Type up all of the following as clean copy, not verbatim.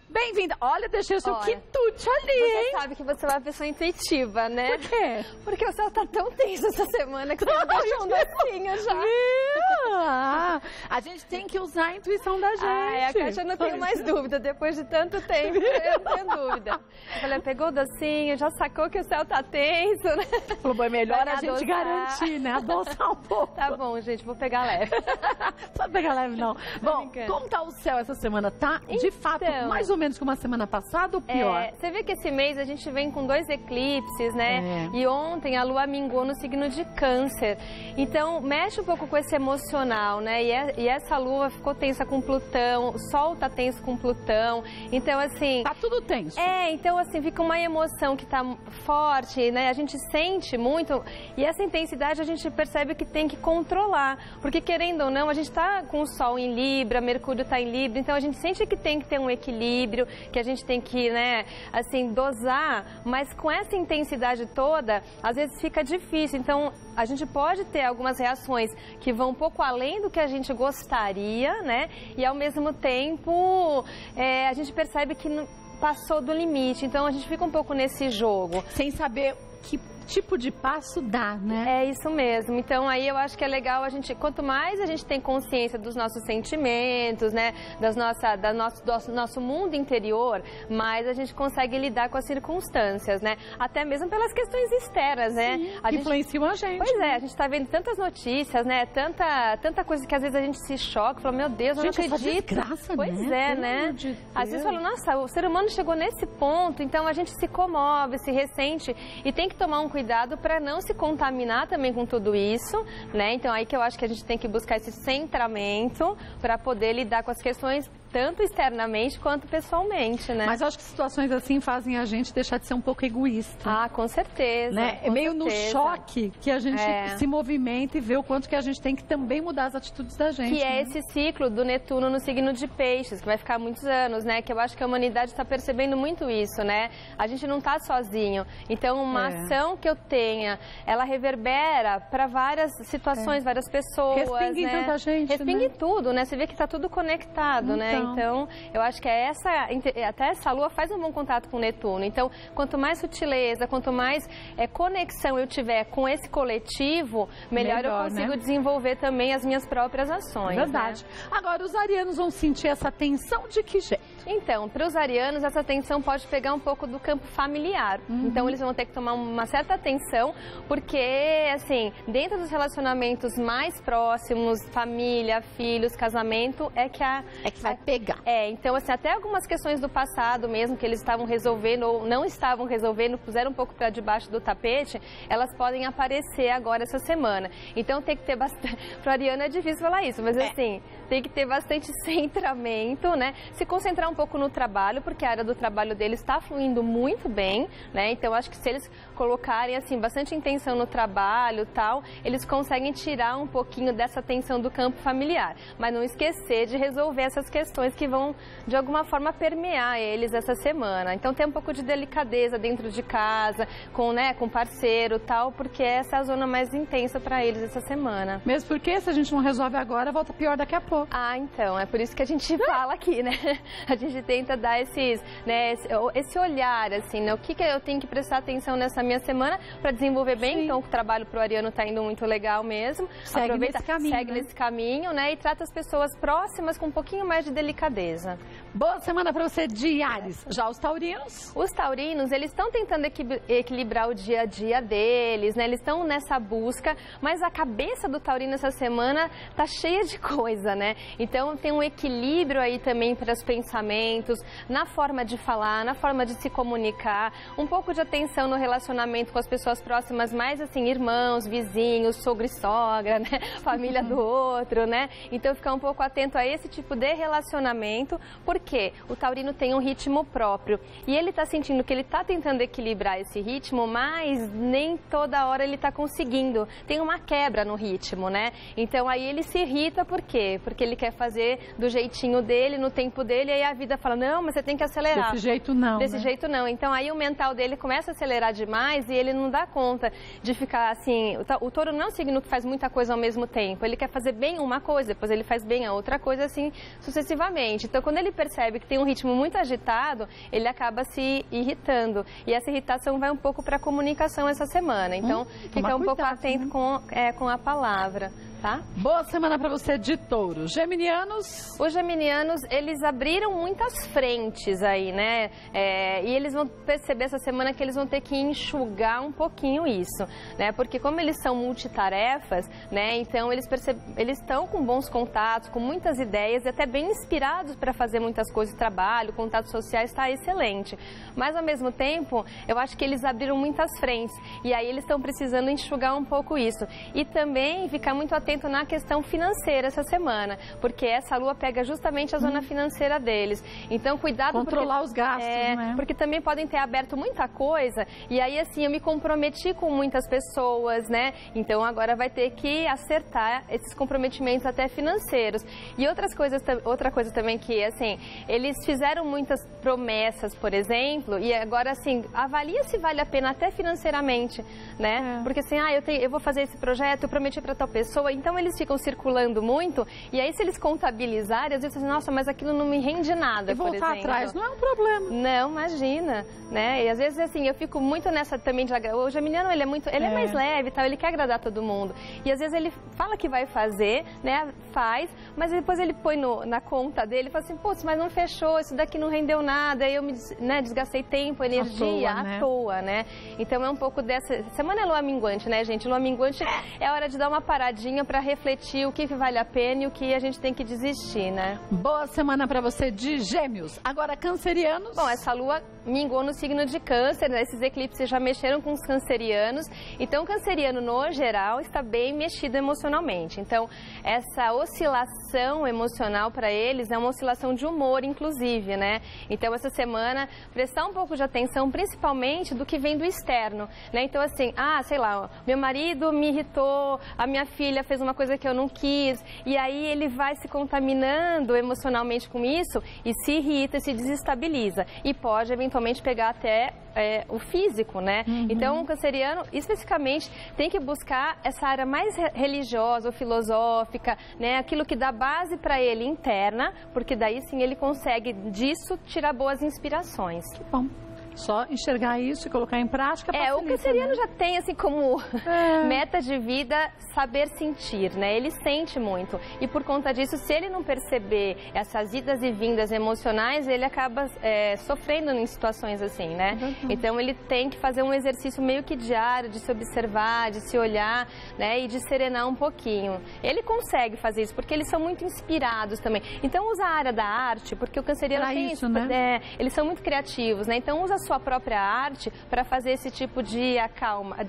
Bem-vinda. Olha, deixei o seu Olha, quitute ali, hein? Você sabe que você é uma pessoa intuitiva, né? Por quê? Porque o céu tá tão tenso essa semana que você me deixou um docinho já. Ah, a gente tem que usar a intuição da gente. A Kátia, eu não tenho mais dúvida. Depois de tanto tempo, eu não tenho dúvida. Eu falei, pegou o docinho, já sacou que o céu tá tenso, né? Falou, bom, é melhor Vai a gente adoçar. garantir, né? Adoçar um pouco. Tá bom, gente, vou pegar leve. Não pode pegar leve, não. Bom, brincando. como tá o céu essa semana? Tá, de fato, mais ou menos como a semana passada ou pior? Você vê que esse mês a gente vem com 2 eclipses, né? E ontem a Lua mingou no signo de Câncer. Então, mexe um pouco com esse emocional, né? E essa Lua ficou tensa com Plutão, o Sol tá tenso com Plutão. Então, assim... Tá tudo tenso. Então, assim, fica uma emoção que tá forte, né? A gente sente muito e essa intensidade a gente percebe que tem que controlar. Porque, querendo ou não, a gente tá com o Sol em Libra, Mercúrio tá em Libra, então a gente sente que tem que ter um equilíbrio, que a gente tem que, né, assim, dosar, mas com essa intensidade toda, às vezes fica difícil. Então, a gente pode ter algumas reações que vão um pouco além do que a gente gostaria, né? E ao mesmo tempo, a gente percebe que passou do limite. Então, a gente fica um pouco nesse jogo. Sem saber que tipo de passo dá, né? É isso mesmo. Então, aí eu acho que é legal a gente, quanto mais a gente tem consciência dos nossos sentimentos, né, do nosso mundo interior, mais a gente consegue lidar com as circunstâncias, né? Até mesmo pelas questões externas, né? Sim, que influenciam a gente. Pois é, a gente está vendo tantas notícias, né? Tanta coisa que às vezes a gente se choca, fala, meu Deus, eu não acredito. Desgraça, pois né? É, né? Às vezes fala, nossa, o ser humano chegou nesse ponto, então a gente se comove, se ressente e tem que tomar um cuidado para não se contaminar também com tudo isso, né? Então aí que eu acho que a gente tem que buscar esse centramento para poder lidar com as questões tanto externamente quanto pessoalmente, né? Mas eu acho que situações assim fazem a gente deixar de ser um pouco egoísta. Ah, com certeza. Né? É meio no choque que a gente se movimenta e vê o quanto que a gente tem que também mudar as atitudes da gente. Que é esse ciclo do Netuno no signo de Peixes, que vai ficar muitos anos, né? Que eu acho que a humanidade está percebendo muito isso, né? A gente não está sozinho. Então, uma ação que eu tenha, ela reverbera para várias situações, várias pessoas. Respinga em tanta gente, Respinga em tudo, né? Você vê que está tudo conectado, né? Então, eu acho que até essa Lua faz um bom contato com o Netuno. Então, quanto mais sutileza, quanto mais conexão eu tiver com esse coletivo, melhor eu consigo desenvolver também as minhas próprias ações. Verdade. Né? Agora, os arianos vão sentir essa tensão de que jeito? Então, para os arianos, essa tensão pode pegar um pouco do campo familiar. Então, eles vão ter que tomar uma certa atenção, porque, assim, dentro dos relacionamentos mais próximos, família, filhos, casamento, é que vai pegar. Então, assim, até algumas questões do passado mesmo, que eles estavam resolvendo ou não estavam resolvendo, puseram um pouco para debaixo do tapete, elas podem aparecer agora essa semana. Então, tem que ter bastante... Para o ariano é difícil falar isso, mas assim, tem que ter bastante centramento, né? Se concentrar um pouco no trabalho, porque a área do trabalho deles está fluindo muito bem, né? Então, acho que se eles colocarem, assim, bastante intenção no trabalho e tal, eles conseguem tirar um pouquinho dessa tensão do campo familiar. Mas não esquecer de resolver essas questões que vão, de alguma forma, permear eles essa semana. Então, tem um pouco de delicadeza dentro de casa, com parceiro e tal, porque essa é a zona mais intensa para eles essa semana. Mesmo porque, se a gente não resolve agora, volta pior daqui a pouco. Ah, então, é por isso que a gente fala aqui, né? A gente tenta dar esse olhar, assim, né? O que eu tenho que prestar atenção nessa minha semana para desenvolver bem. Então, o trabalho pro ariano tá indo muito legal mesmo. Segue nesse caminho, né? E trata as pessoas próximas com um pouquinho mais de delicadeza. Boa semana para você de Áries. Já os taurinos? Os taurinos, eles estão tentando equilibrar o dia a dia deles, né? Eles estão nessa busca, mas a cabeça do taurino essa semana tá cheia de coisa, né? Então, tem um equilíbrio aí também para os pensamentos, na forma de falar, na forma de se comunicar, um pouco de atenção no relacionamento com as pessoas próximas, mais assim, irmãos, vizinhos, sogro e sogra, né? Família do outro, né? Então, ficar um pouco atento a esse tipo de relacionamento, porque o taurino tem um ritmo próprio e ele está sentindo que ele está tentando equilibrar esse ritmo, mas nem toda hora ele está conseguindo. Tem uma quebra no ritmo, né? Então, aí ele se irrita, por quê? Porque ele quer fazer do jeitinho dele, no tempo dele, e aí a vida fala, não, mas você tem que acelerar. Desse jeito não, Desse jeito não. Então, aí o mental dele começa a acelerar demais e ele não dá conta de ficar assim... O touro não é um signo que faz muita coisa ao mesmo tempo. Ele quer fazer bem uma coisa, depois ele faz bem a outra coisa, assim, sucessivamente. novamente. Então, quando ele percebe que tem um ritmo muito agitado, ele acaba se irritando. E essa irritação vai um pouco para a comunicação essa semana. Então, fica um pouco atento com a palavra. Tá? Boa semana para você de Touro. Geminianos? Os geminianos, eles abriram muitas frentes aí, né? E eles vão perceber essa semana que eles vão ter que enxugar um pouquinho isso, né? Porque como eles são multitarefas, né? Então eles estão com bons contatos, com muitas ideias e até bem inspirados para fazer muitas coisas. O trabalho, contatos sociais está excelente. Mas ao mesmo tempo, eu acho que eles abriram muitas frentes e aí eles estão precisando enxugar um pouco isso. E também ficar muito atento na questão financeira essa semana, porque essa lua pega justamente a zona financeira deles. Então, cuidado... Controlar os gastos, né? Porque também podem ter aberto muita coisa e aí, assim, eu me comprometi com muitas pessoas, né? Então, agora vai ter que acertar esses comprometimentos até financeiros. E outra coisa também que, assim, eles fizeram muitas promessas, por exemplo, e agora, assim, avalia se vale a pena até financeiramente, né? Porque, assim, eu vou fazer esse projeto, eu prometi para tal pessoa. Então, eles ficam circulando muito e aí, se eles contabilizarem, às vezes, assim, nossa, mas aquilo não me rende nada, por exemplo. E voltar atrás não é um problema. Não, imagina, né? E às vezes, assim, eu fico muito nessa também de... O geminiano, ele é mais leve, tal, ele quer agradar todo mundo. E às vezes ele fala que vai fazer, né? Faz, mas depois ele põe na conta dele e fala assim, putz, mas não fechou, isso daqui não rendeu nada, aí eu me desgastei tempo, energia, à toa, né? Então, é um pouco dessa... Semana é lua minguante, né, gente? Lua minguante é hora de dar uma paradinha para refletir o que vale a pena e o que a gente tem que desistir, né? Boa semana para você de Gêmeos. Agora, cancerianos. Bom, essa lua mingou no signo de Câncer, né? Esses eclipses já mexeram com os cancerianos. Então, o canceriano, no geral, está bem mexido emocionalmente. Então, essa oscilação emocional para eles é uma oscilação de humor, inclusive, né? Então, essa semana, prestar um pouco de atenção, principalmente do que vem do externo, né? Então, assim, sei lá, meu marido me irritou, a minha filha fez uma coisa que eu não quis, e aí ele vai se contaminando emocionalmente com isso e se irrita, se desestabiliza e pode eventualmente pegar até o físico, né? Então, o canceriano, especificamente, tem que buscar essa área mais religiosa ou filosófica, né? Aquilo que dá base para ele interna, porque daí sim ele consegue disso tirar boas inspirações. Que bom. Só enxergar isso e colocar em prática. O canceriano, né, já tem assim como meta de vida saber sentir, né? Ele sente muito e por conta disso, se ele não perceber essas idas e vindas emocionais, ele acaba sofrendo em situações assim, né? Então ele tem que fazer um exercício meio que diário de se observar, de se olhar, né? E de serenar um pouquinho. Ele consegue fazer isso porque eles são muito inspirados também. Então usa a área da arte, porque o canceriano tem isso, né? Eles são muito criativos, né? Então usa a sua própria arte para fazer esse tipo de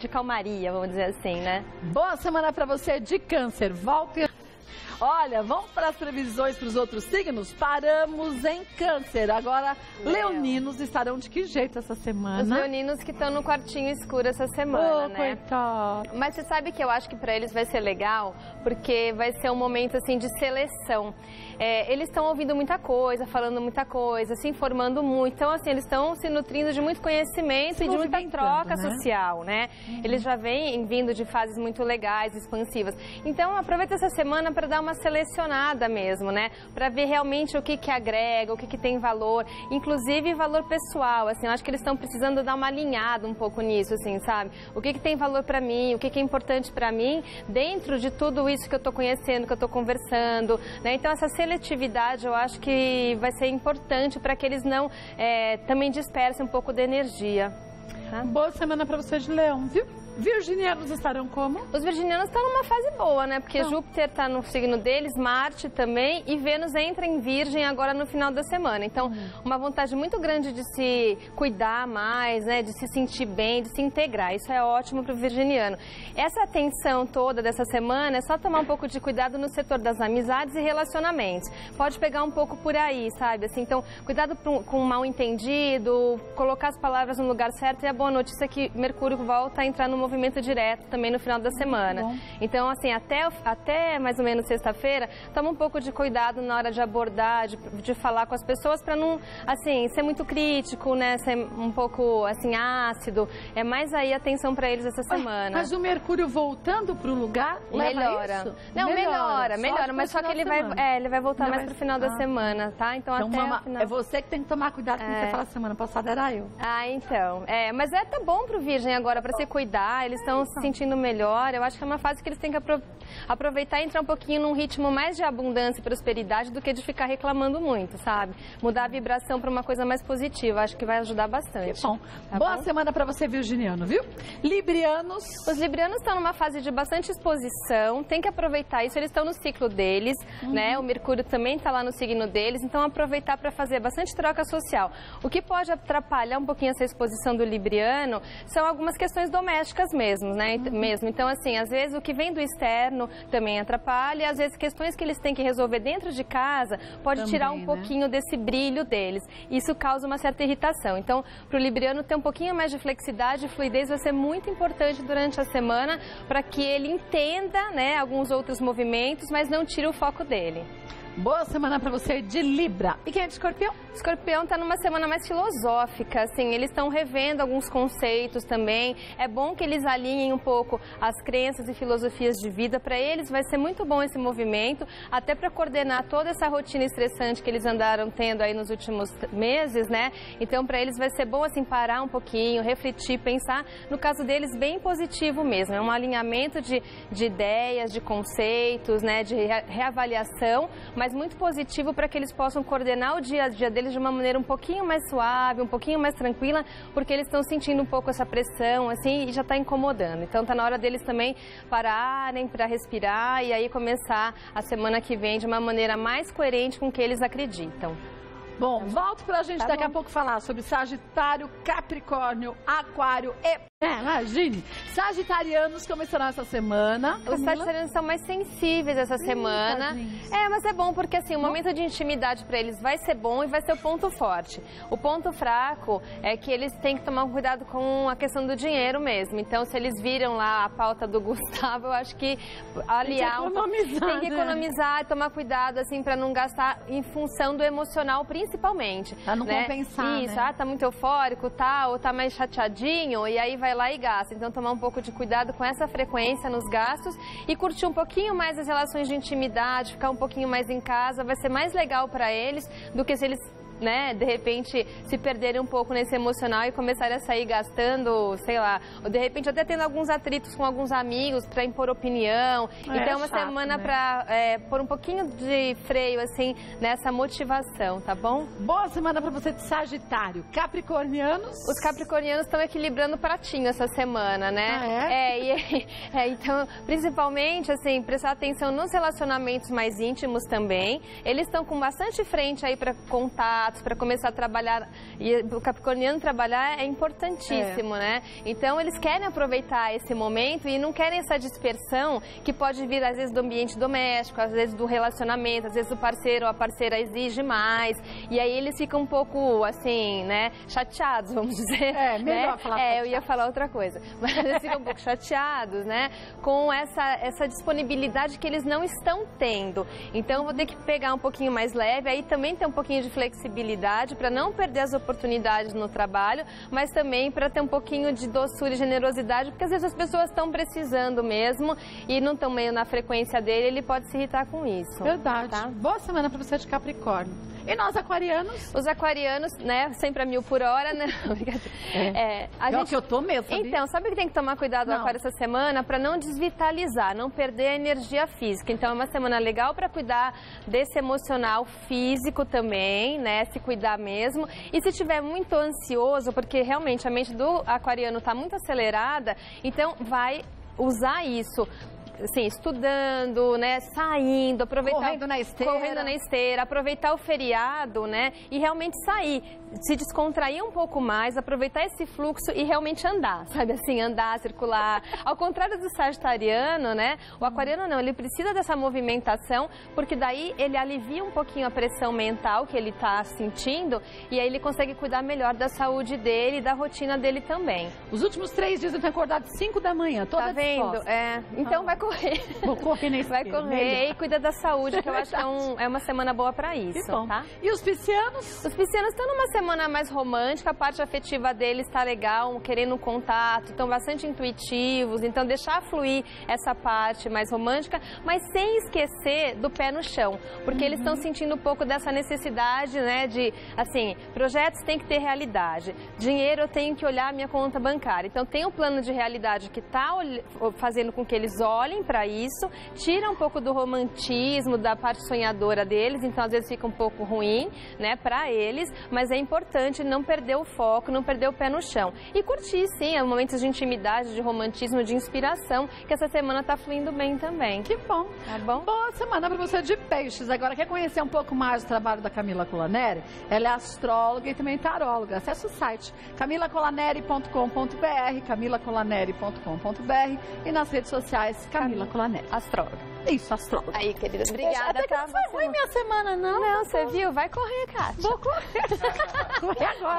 calmaria, vamos dizer assim, né? Boa semana para você de Câncer. Volte. Olha, vamos para as previsões para os outros signos? Paramos em Câncer. Agora, leoninos estarão de que jeito essa semana? Os leoninos que estão no quartinho escuro essa semana, né? Coitado. Mas você sabe que eu acho que para eles vai ser legal, porque vai ser um momento assim de seleção. Eles estão ouvindo muita coisa, falando muita coisa, se informando muito. Então, assim, eles estão se nutrindo de muito conhecimento e de muita troca social, né? Eles já vêm vindo de fases muito legais, expansivas. Então, aproveita essa semana para dar uma selecionada mesmo, né? Para ver realmente o que agrega, o que tem valor, inclusive valor pessoal, assim. Eu acho que eles estão precisando dar uma alinhada um pouco nisso, assim, sabe? O que tem valor para mim, o que é importante para mim, dentro de tudo isso que eu tô conhecendo, que eu tô conversando, né? Então, essa seletividade eu acho que vai ser importante para que eles não também dispersem um pouco de energia. Tá? Boa semana para você de Leão, viu? Virginianos estarão como? Os virginianos estão numa fase boa, né? Porque Júpiter está no signo deles, Marte também, e Vênus entra em Virgem agora no final da semana. Então, uma vontade muito grande de se cuidar mais, né? De se sentir bem, de se integrar. Isso é ótimo para o virginiano. Essa tensão toda dessa semana é só tomar um pouco de cuidado no setor das amizades e relacionamentos. Pode pegar um pouco por aí, sabe? Assim, então, cuidado com o mal entendido, colocar as palavras no lugar certo. E a boa notícia é que Mercúrio volta a entrar no movimento movimento direto também no final da semana. Então, assim, até mais ou menos sexta-feira, toma um pouco de cuidado na hora de abordar, de falar com as pessoas para não, assim, ser muito crítico, né? Ser um pouco, assim, ácido. É mais aí atenção para eles essa semana. Mas o Mercúrio voltando para o lugar melhora. Isso? Não, melhora, mas só que ele vai voltar mais pro final da semana, tá? Então até o final. É você que tem que tomar cuidado quando você fala semana passada era eu. Então. Mas tá bom pro Virgem agora para se cuidar, eles estão se sentindo melhor. Eu acho que é uma fase que eles têm que aproveitar e entrar um pouquinho num ritmo mais de abundância e prosperidade do que de ficar reclamando muito, sabe? Mudar a vibração para uma coisa mais positiva, acho que vai ajudar bastante. Que bom. Boa semana para você, virginiano, viu? Librianos. Os librianos estão numa fase de bastante exposição, tem que aproveitar isso, eles estão no ciclo deles, né? O Mercúrio também está lá no signo deles, então aproveitar para fazer bastante troca social. O que pode atrapalhar um pouquinho essa exposição do libriano são algumas questões domésticas mesmo, né? Então, assim, às vezes o que vem do externo também atrapalha, e às vezes questões que eles têm que resolver dentro de casa pode também, tirar um pouquinho desse brilho deles. Isso causa uma certa irritação. Então, para o libriano ter um pouquinho mais de flexibilidade e fluidez vai ser muito importante durante a semana para que ele entenda, né, alguns outros movimentos, mas não tire o foco dele. Boa semana para você de Libra. E quem é de Escorpião? Escorpião está numa semana mais filosófica, assim, eles estão revendo alguns conceitos também. É bom que eles alinhem um pouco as crenças e filosofias de vida. Para eles vai ser muito bom esse movimento, até para coordenar toda essa rotina estressante que eles andaram tendo aí nos últimos meses, né? Então, para eles vai ser bom, assim, parar um pouquinho, refletir, pensar, no caso deles, bem positivo mesmo. É um alinhamento de ideias, de conceitos, né? De reavaliação, mas muito positivo para que eles possam coordenar o dia a dia deles de uma maneira um pouquinho mais suave, um pouquinho mais tranquila, porque eles estão sentindo um pouco essa pressão, assim, e já está incomodando. Então está na hora deles também pararem para respirar e aí começar a semana que vem de uma maneira mais coerente com o que eles acreditam. Bom, volto pra gente daqui a pouco falar sobre Sagitário, Capricórnio, Aquário e... imagine, sagitarianos começarão essa semana. Os sagitarianos são mais sensíveis essa semana. Mas é bom porque assim, o momento de intimidade para eles vai ser bom e vai ser o ponto forte. O ponto fraco é que eles têm que tomar cuidado com a questão do dinheiro mesmo. Então, se eles viram lá a pauta do Gustavo, eu acho que aliar tem que economizar e tomar cuidado assim para não gastar em função do emocional principalmente. Pra não compensar, isso, né? Tá muito eufórico, ou tá mais chateadinho e aí vai lá e gasta. Então, tomar um pouco de cuidado com essa frequência nos gastos e curtir um pouquinho mais as relações de intimidade, ficar um pouquinho mais em casa, vai ser mais legal para eles do que se eles, né, de repente se perderem um pouco nesse emocional e começarem a sair gastando, sei lá, ou de repente até tendo alguns atritos com alguns amigos para impor opinião. Então é uma semana, né, para pôr um pouquinho de freio assim nessa motivação, tá bom? Boa semana para você de Sagitário. Capricornianos? Os capricornianos estão equilibrando o pratinho essa semana, né? Então, principalmente assim, prestar atenção nos relacionamentos mais íntimos também. Eles estão com bastante frente aí para contar, para começar a trabalhar, e o capricorniano trabalhar é importantíssimo, né? Então eles querem aproveitar esse momento e não querem essa dispersão que pode vir às vezes do ambiente doméstico, às vezes do relacionamento, às vezes o parceiro ou a parceira exige mais, e aí eles ficam um pouco assim, né, chateados, vamos dizer. Melhor falar eu ia falar outra coisa, mas eles ficam um pouco chateados, né, com essa disponibilidade que eles não estão tendo. Então vou ter que pegar um pouquinho mais leve, aí também ter um pouquinho de flexibilidade para não perder as oportunidades no trabalho, mas também para ter um pouquinho de doçura e generosidade, porque às vezes as pessoas estão precisando mesmo e não estão meio na frequência dele, ele pode se irritar com isso. Verdade. Tá? Boa semana para você de Capricórnio. E nós, aquarianos? Os aquarianos, né, sempre a 1000 por hora, né? O que eu tô mesmo, sabia? Então, sabe que tem que tomar cuidado no aquário essa semana para não desvitalizar, não perder a energia física. Então, é uma semana legal para cuidar desse emocional físico também, né? Se cuidar mesmo. E se estiver muito ansioso, porque realmente a mente do aquariano está muito acelerada, então vai usar isso assim, estudando, né, saindo, aproveitar... Correndo na esteira. Aproveitar o feriado, né, e realmente sair, se descontrair um pouco mais, aproveitar esse fluxo e realmente andar, sabe assim, andar, circular. Ao contrário do sagitariano, né, o aquariano não, ele precisa dessa movimentação, porque daí ele alivia um pouquinho a pressão mental que ele está sentindo e aí ele consegue cuidar melhor da saúde dele e da rotina dele também. Os últimos 3 dias eu tenho acordado 5 da manhã, toda Tá vendo? disposta. Então vai correr. Vou correr nesse Vai correr e cuida da saúde, que eu acho que é uma semana boa para isso, Que bom. tá? E os piscianos? Os piscianos estão numa semana mais romântica, a parte afetiva deles está legal, querendo um contato, estão bastante intuitivos, então deixar fluir essa parte mais romântica, mas sem esquecer do pé no chão, porque eles estão sentindo um pouco dessa necessidade, né, de, assim, projetos têm que ter realidade, dinheiro eu tenho que olhar a minha conta bancária, então tem um plano de realidade que está fazendo com que eles olhem para isso, tira um pouco do romantismo, da parte sonhadora deles, então às vezes fica um pouco ruim, né, para eles, mas é importante não perder o foco, não perder o pé no chão. E curtir, sim, momentos de intimidade, de romantismo, de inspiração, que essa semana tá fluindo bem também. Que bom. Tá bom? Boa semana para você de peixes. Agora, quer conhecer um pouco mais do trabalho da Camila Colaneri? Ela é astróloga e também taróloga. Acesse o site camilacolaneri.com.br, camilacolaneri.com.br e nas redes sociais, Camila Colaneri. Astróloga. Isso, astróloga. Aí, querida, obrigada. Até que não foi ruim minha semana, não. Não, você viu? Vai correr, Kátia. Vou correr. Correr agora.